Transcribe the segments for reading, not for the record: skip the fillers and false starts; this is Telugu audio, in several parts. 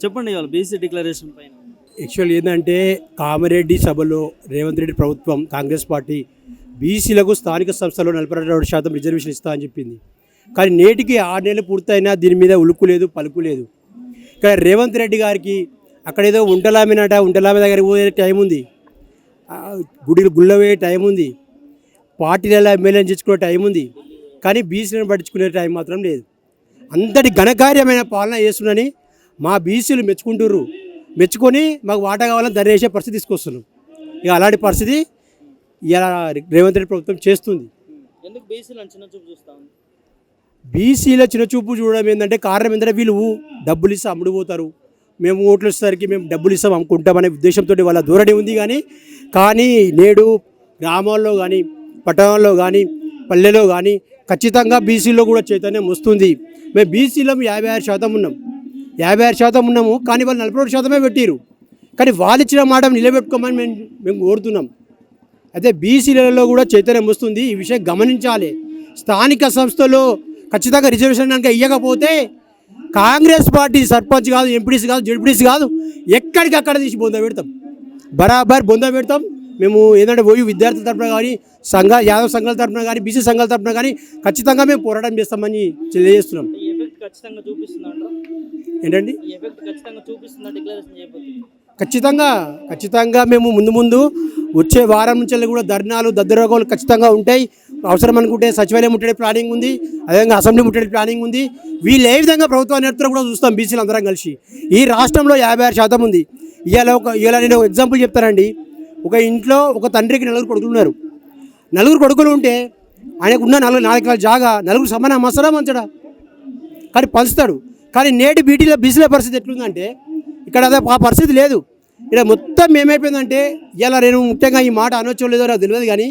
చెప్పండి ఇవాళ బీసీ డిక్లరేషన్ పైన. యాక్చువల్ ఏంటంటే కామారెడ్డి సభలో రేవంత్ రెడ్డి ప్రభుత్వం కాంగ్రెస్ పార్టీ బీసీలకు స్థానిక సంస్థలో 42% రిజర్వేషన్ ఇస్తా అని చెప్పింది. కానీ నేటికి 6 నెలలు పూర్తయినా దీని మీద ఉలుకు లేదు పలుకు లేదు. ఇక్కడ రేవంత్ రెడ్డి గారికి అక్కడేదో ఉంటలామి దగ్గర పోయే టైం ఉంది, గుళ్ళవే టైం ఉంది, పార్టీలలో ఎమ్మెల్యేని తెచ్చుకునే టైం ఉంది, కానీ బీసీలను పట్టించుకునే టైం మాత్రం లేదు. అంతటి ఘనకార్యమైన పాలన చేస్తుందని మా బీసీలు మెచ్చుకొని మాకు వాటా కావాలని ధర చేసే పరిస్థితి తీసుకొస్తున్నాం. ఇక అలాంటి పరిస్థితి ఇలా రేవంత్ రెడ్డి ప్రభుత్వం చేస్తుంది. ఎందుకు బీసీలు చిన్న చూపు చూస్తా ఉంది? బీసీల చిన్నచూపు చూడడం ఏంటంటే కారణం ఏంటంటే వీళ్ళు డబ్బులు ఇస్తే అమ్ముడుపోతారు, మేము ఓట్లు వచ్చేసరికి మేము డబ్బులు ఇస్తాం అమ్ముకుంటామనే ఉద్దేశంతో వాళ్ళ ధోరణి ఉంది. కానీ నేడు గ్రామాల్లో కానీ పట్టణాల్లో కానీ పల్లెలో కానీ ఖచ్చితంగా బీసీలో కూడా చైతన్యం వస్తుంది. మేము బీసీలో 56% ఉన్నాం, 56% ఉన్నాము, కానీ వాళ్ళు 42% పెట్టారు. కానీ వాళ్ళు ఇచ్చిన మాట నిలబెట్టుకోమని మేము కోరుతున్నాం. అయితే బీసీలలో కూడా చైతన్యం వస్తుంది, ఈ విషయం గమనించాలి. స్థానిక సంస్థలో ఖచ్చితంగా రిజర్వేషన్ కనుక ఇవ్వకపోతే కాంగ్రెస్ పార్టీ సర్పంచ్ కాదు, ఎంపీడీసీ కాదు, జెడ్పీడీసీ కాదు, ఎక్కడికక్కడ తీసి బొంద పెడతాం, బరాబర్ బొంద పెడతాం. మేము ఏంటంటే ఓయూ విద్యార్థుల తరఫున కానీ యాదవ్ సంఘాల తరఫున కానీ బీసీ సంఘాల తరఫున కానీ ఖచ్చితంగా మేము పోరాటం చేస్తామని తెలియజేస్తున్నాం. ఏంటండి ఖచ్చితంగా మేము ముందు వచ్చే వారం నుంచి కూడా ధర్నాలు దద్దరోగాలు ఖచ్చితంగా ఉంటాయి. అవసరం అనుకుంటే సచివాలయం ముట్టడి ప్లానింగ్ ఉంది, అదేవిధంగా అసెంబ్లీ ముట్టడి ప్లానింగ్ ఉంది. వీళ్ళు ఏ విధంగా ప్రభుత్వాన్ని నేర్పుతారో కూడా చూస్తాం. బీసీలు అందరం కలిసి ఈ రాష్ట్రంలో 56% ఉంది. ఇవాళ నేను ఒక ఎగ్జాంపుల్ చెప్తానండి. ఒక ఇంట్లో ఒక తండ్రికి 4 కొడుకులు ఉన్నారు. 4 కొడుకులు ఉంటే ఆయనకు ఉన్న 4 ఎకరాల జాగా 4 సమానం మసరా మంచడా కానీ పంచుతాడు. కానీ నేటి బీసీల పరిస్థితి ఎట్లుందంటే ఇక్కడ అదే ఆ పరిస్థితి లేదు. ఇక్కడ మొత్తం ఏమైపోయిందంటే ఇలా నేను ముఖ్యంగా ఈ మాట అనొచ్చో లేదో నాకు తెలియదు, కానీ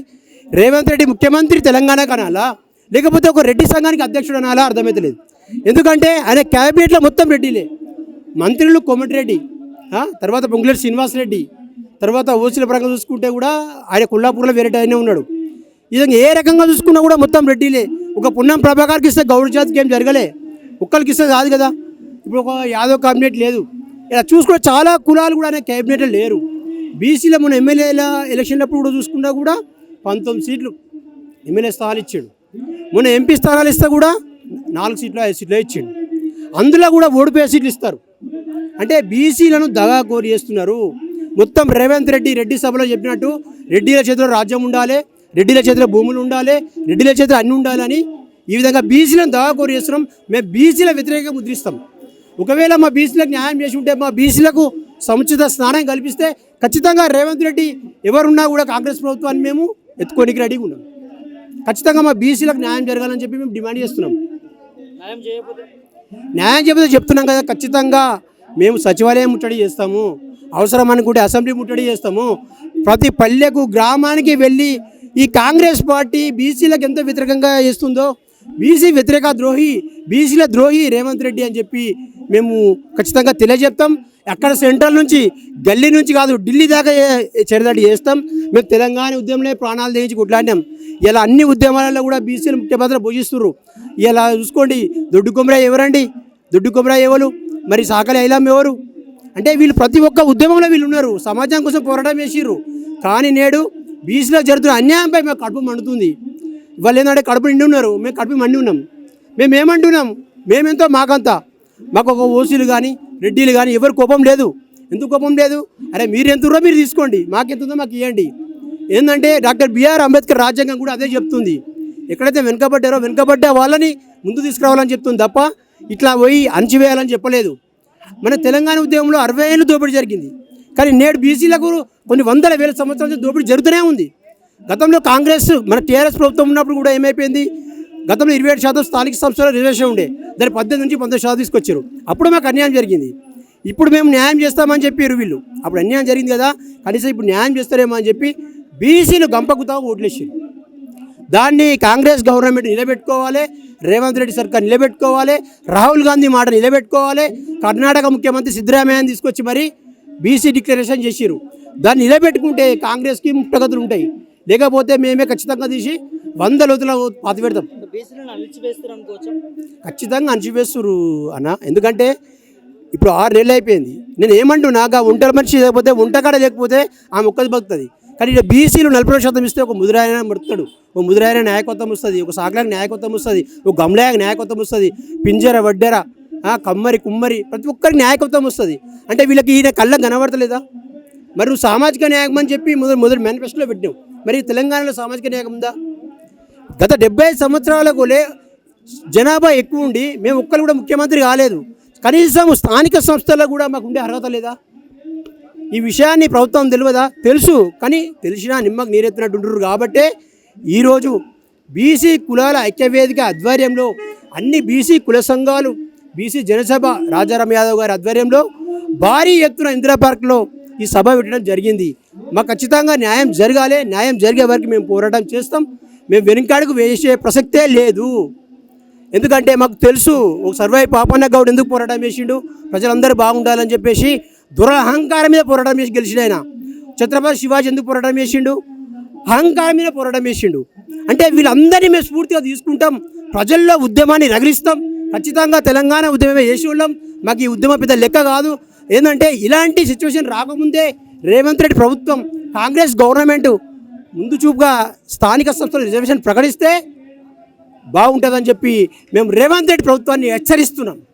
రేవంత్ రెడ్డి ముఖ్యమంత్రి తెలంగాణకు అనాలా లేకపోతే ఒక రెడ్డి సంఘానికి అధ్యక్షుడు అనాలా అర్థమైతే లేదు. ఎందుకంటే ఆయన క్యాబినెట్లో మొత్తం రెడ్డిలే, మంత్రులు కోమటిరెడ్డి, తర్వాత పొంగులేటి శ్రీనివాసరెడ్డి, తర్వాత ఓసీల పరంగా చూసుకుంటే కూడా ఆయన కొల్లాపూర్లో వేరే ఆయనే ఉన్నాడు. ఇది ఏ రకంగా చూసుకున్నా కూడా మొత్తం రెడ్డిలే. ఒక పున్నం ప్రభాకర్కి ఇస్తే గౌడ జాతికి ఏం జరగలే, ఒక్కరికి ఇస్తే కాదు కదా. ఇప్పుడు ఒక యాదవ్ క్యాబినెట్ లేదు. ఇలా చూసుకుంటే చాలా కులాలు కూడా అనే క్యాబినెట్లో లేరు. బీసీలో మన ఎమ్మెల్యేల ఎలక్షన్లప్పుడు కూడా చూసుకున్నా కూడా 19 సీట్లు ఎమ్మెల్యే స్థానాలు ఇచ్చాడు. మొన్న ఎంపీ స్థానాలు ఇస్తే కూడా 4 సీట్లు 5 సీట్లు ఇచ్చాడు. అందులో కూడా ఓడిపోయే సీట్లు ఇస్తారు. అంటే బీసీలను దగా కోరి చేస్తున్నారు. మొత్తం రేవంత్ రెడ్డి సభలో చెప్పినట్టు రెడ్డిల చేతిలో రాజ్యం ఉండాలి, రెడ్డిల చేతిలో భూములు ఉండాలి, రెడ్డిల చేతిలో అన్నీ ఉండాలని ఈ విధంగా బీసీలను దగా కోరి చేస్తున్నాం. మేము బీసీల వ్యతిరేకంగా ముద్రిస్తాం. ఒకవేళ మా బీసీలకు న్యాయం చేసి ఉంటే, మా బీసీలకు సముచిత స్నానం కల్పిస్తే ఖచ్చితంగా రేవంత్ రెడ్డి ఎవరున్నా కూడా కాంగ్రెస్ ప్రభుత్వాన్ని మేము ఎత్తుకోనికి రెడీగా ఉన్నాం. ఖచ్చితంగా మా బీసీలకు న్యాయం జరగాలని చెప్పి మేము డిమాండ్ చేస్తున్నాం. న్యాయం చేయకపోతే చెప్తున్నాం కదా, ఖచ్చితంగా మేము సచివాలయం ముట్టడి చేస్తాము, అవసరం అనుకుంటే అసెంబ్లీ ముట్టడి చేస్తాము. ప్రతి పల్లెకు గ్రామానికి వెళ్ళి ఈ కాంగ్రెస్ పార్టీ బీసీలకు ఎంత వ్యతిరేకంగా చేస్తుందో, బీసీ వ్యతిరేక ద్రోహి, బీసీల ద్రోహి రేవంత్ రెడ్డి అని చెప్పి మేము ఖచ్చితంగా తెలియజెప్తాం. అక్కడ సెంట్రల్ నుంచి గల్లీ నుంచి కాదు ఢిల్లీ దాకా చెరదడి చేస్తాం. మేము తెలంగాణ ఉద్యమంలో ప్రాణాలు తెగించి కొట్లాడినాం. ఇలా అన్ని ఉద్యమాలలో కూడా బీసీలు ముఖ్య పాత్ర పోషిస్తున్నారు. ఇలా చూసుకోండి, దొడ్డు కొమరా ఎవరండి, దొడ్డు కొమరా ఎవరు, మరి సాకలి ఐలాం ఎవరు, అంటే వీళ్ళు ప్రతి ఒక్క ఉద్యమంలో వీళ్ళు ఉన్నారు, సమాజం కోసం పోరాటం చేసిర్రు. కానీ నేడు బీసీలకు జరుగుతున్న అన్యాయంపై మేము కడుపు మండుతుంది. వాళ్ళు ఏంటంటే కడుపు నిండి ఉన్నారు, మేము కడుపు మండి ఉన్నాం. మేము ఏమంటున్నాం, మేమెంతో మాకంతా, మాకు ఒక ఓసీలు కానీ రెడ్డిలు కానీ ఎవరు కోపం లేదు. ఎందుకు కోపం లేదు? అరే మీరు ఎంతుందో మీరు తీసుకోండి, మాకెంతుందో మాకు ఇవ్వండి. ఏంటంటే డాక్టర్ బిఆర్ అంబేద్కర్ రాజ్యాంగం కూడా అదే చెప్తుంది. ఎక్కడైతే వెనుకబడ్డ వాళ్ళని ముందు తీసుకురావాలని చెప్తుంది తప్ప ఇట్లా పోయి అణచివేయాలని చెప్పలేదు. మన తెలంగాణ ఉద్యమంలో 60 ఏళ్ళు దోపిడీ జరిగింది. కానీ నేడు బీసీలకు కొన్ని 100,000 సంవత్సరాల నుంచి దోపిడీ జరుగుతూనే ఉంది. గతంలో కాంగ్రెస్ మన టీఆర్ఎస్ ప్రభుత్వం ఉన్నప్పుడు కూడా ఏమైపోయింది, గతంలో 27% స్థానిక సంస్థల రిజర్వేషన్ ఉండే, దాన్ని 18 నుంచి 19% తీసుకొచ్చారు. అప్పుడు మాకు అన్యాయం జరిగింది. ఇప్పుడు మేము న్యాయం చేస్తామని చెప్పారు వీళ్ళు. అప్పుడు అన్యాయం జరిగింది కదా, కనీసం ఇప్పుడు న్యాయం చేస్తారేమో అని చెప్పి బీసీలు గంపకుతా ఓట్లేసారు. దాన్ని కాంగ్రెస్ గవర్నమెంట్ నిలబెట్టుకోవాలి, రేవంత్ రెడ్డి సర్కార్ నిలబెట్టుకోవాలి, రాహుల్ గాంధీ మాట నిలబెట్టుకోవాలి. కర్ణాటక ముఖ్యమంత్రి సిద్ధరామయ్యని తీసుకొచ్చి మరి బీసీ డిక్లరేషన్ చేసిరు. దాన్ని నిలబెట్టుకుంటే కాంగ్రెస్కి ప్రగతులు ఉంటాయి. లేకపోతే మేమే ఖచ్చితంగా తీసి 100 లోతుల పాతి పెడతాం. ఖచ్చితంగా అణచివేస్తారు అన్న. ఎందుకంటే ఇప్పుడు 6 నెలలు అయిపోయింది. నేను ఏమంటున్నా ఆ ఒంటరి మనిషి లేకపోతే వంటకాడ లేకపోతే ఆమె ఒక్కది బతుకుతుంది. కానీ ఇక్కడ బీసీలు 40% ఇస్తే ఒక ముదిరాయన మడుతాడు, ఒక ముదిరాయన న్యాయకత్వం వస్తుంది, ఒక సాకలాకి న్యాయకత్వం వస్తుంది, ఒక గమలాయకు న్యాయకత్వం వస్తుంది, పింజర వడ్డెర కమ్మరి కుమ్మరి ప్రతి ఒక్కరికి న్యాయకత్వం వస్తుంది. అంటే వీళ్ళకి ఈయన కళ్ళకు కనబడతలేదా? మరి నువ్వు సామాజిక న్యాయం అని చెప్పి మొదటి మేనిఫెస్టోలో పెట్టినావు. మరి తెలంగాణలో సామాజిక న్యాయం ఉందా? గత 75 సంవత్సరాలకు జనాభా ఎక్కువ ఉండి మేము ఒక్కరు కూడా ముఖ్యమంత్రి కాలేదు. కనీసం స్థానిక సంస్థల్లో కూడా మాకు ఉండే అర్హత లేదా? ఈ విషయాన్ని ప్రభుత్వం తెలియదా? తెలుసు, కానీ తెలిసినా నిమ్మకు నీరెత్తినట్టుంటారు. కాబట్టే ఈరోజు బీసీ కులాల ఐక్యవేదిక ఆధ్వర్యంలో అన్ని బీసీ కుల సంఘాలు, బీసీ జనసభ రాజారాం యాదవ్ గారి ఆధ్వర్యంలో భారీ ఎత్తున ఇందిరా పార్క్లో ఈ సభ పెట్టడం జరిగింది. మాకు ఖచ్చితంగా న్యాయం జరగాలి. న్యాయం జరిగే వరకు మేము పోరాటం చేస్తాం. మేము వెనుకాడుకు వేసే ప్రసక్తే లేదు. ఎందుకంటే మాకు తెలుసు ఒక సర్వై పాపన్న గౌడ్ ఎందుకు పోరాటం చేసిండు, ప్రజలందరూ బాగుండాలని చెప్పేసి దురహంకారం మీద పోరాటం చేసి గెలిచిండు. ఆయన ఛత్రపతి శివాజీ ఎందుకు పోరాటం చేసిండు? అహంకారం మీద పోరాటం చేసిండు. అంటే వీళ్ళందరినీ మేము స్ఫూర్తిగా తీసుకుంటాం, ప్రజల్లో ఉద్యమాన్ని రగిలిస్తాం. ఖచ్చితంగా తెలంగాణ ఉద్యమమే చేసి ఉన్నాం. మాకు ఈ ఉద్యమం పెద్ద లెక్క కాదు. ఏంటంటే ఇలాంటి సిచ్యువేషన్ రాకముందే రేవంత్ రెడ్డి ప్రభుత్వం, కాంగ్రెస్ గవర్నమెంట్ ముందు చూపుగా స్థానిక సంస్థల రిజర్వేషన్ ప్రకటిస్తే బాగుంటుందని చెప్పి మేము రేవంత్ రెడ్డి ప్రభుత్వాన్ని హెచ్చరిస్తున్నాం.